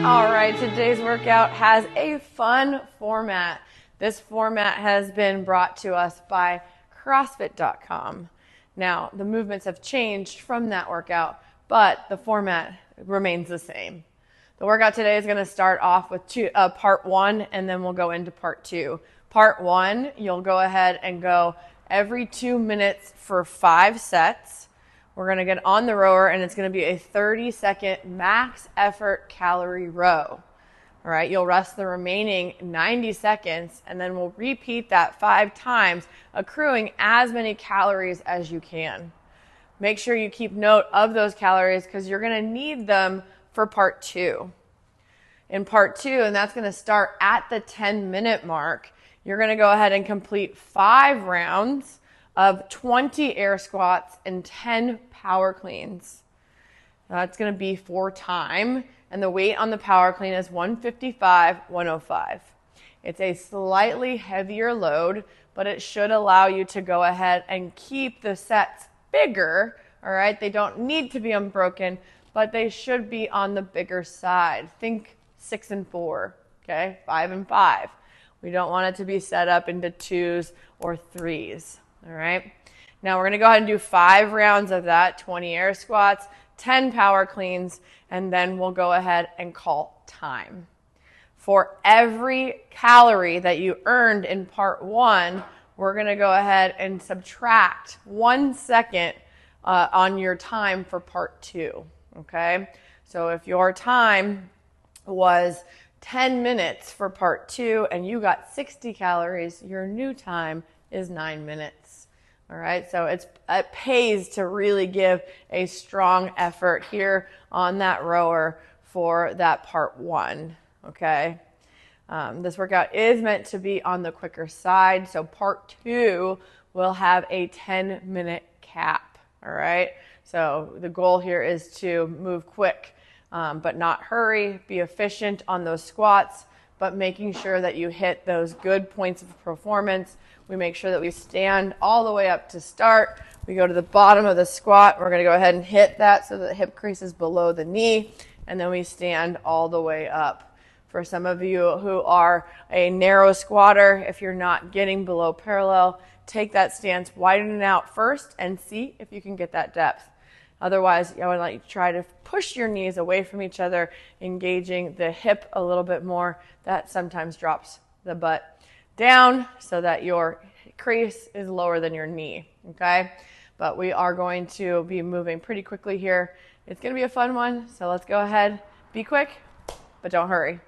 All right, today's workout has a fun format. This format has been brought to us by CrossFit.com. Now, the movements have changed from that workout, but the format remains the same. The workout today is going to start off with part one, and then we'll go into part two. Part one, you'll go ahead and go every 2 minutes for 5 sets. We're going to get on the rower, and it's going to be a 30-second max effort calorie row. All right, you'll rest the remaining 90 seconds, and then we'll repeat that 5 times, accruing as many calories as you can. Make sure you keep note of those calories because you're going to need them for part two. In part two, and that's going to start at the 10-minute mark, you're going to go ahead and complete 5 rounds of 20 air squats and 10 power cleans. That's going to be for time, and the weight on the power clean is 155, 105. It's a slightly heavier load, but it should allow you to go ahead and keep the sets bigger. All right, they don't need to be unbroken, but they should be on the bigger side. Think 6 and 4, okay, 5 and 5. We don't want it to be set up into 2s or 3s. All right. Now we're going to go ahead and do 5 rounds of that, 20 air squats, 10 power cleans, and then we'll go ahead and call time. For every calorie that you earned in part one, we're going to go ahead and subtract 1 second on your time for part two. Okay. So if your time was 10 minutes for part two and you got 60 calories, your new time is 9 minutes. All right, so it pays to really give a strong effort here on that rower for that part one, okay? This workout is meant to be on the quicker side, so part two will have a 10-minute cap, all right? So the goal here is to move quick, but not hurry, be efficient on those squats, but making sure that you hit those good points of performance. We make sure that we stand all the way up to start. We go to the bottom of the squat. We're going to go ahead and hit that so that the hip crease is below the knee, and then we stand all the way up. For some of you who are a narrow squatter, if you're not getting below parallel, take that stance, widen it out first, and see if you can get that depth. Otherwise, I would like you to try to push your knees away from each other, engaging the hip a little bit more. That sometimes drops the butt down so that your crease is lower than your knee, okay? But we are going to be moving pretty quickly here. It's going to be a fun one, so let's go ahead. Be quick, but don't hurry.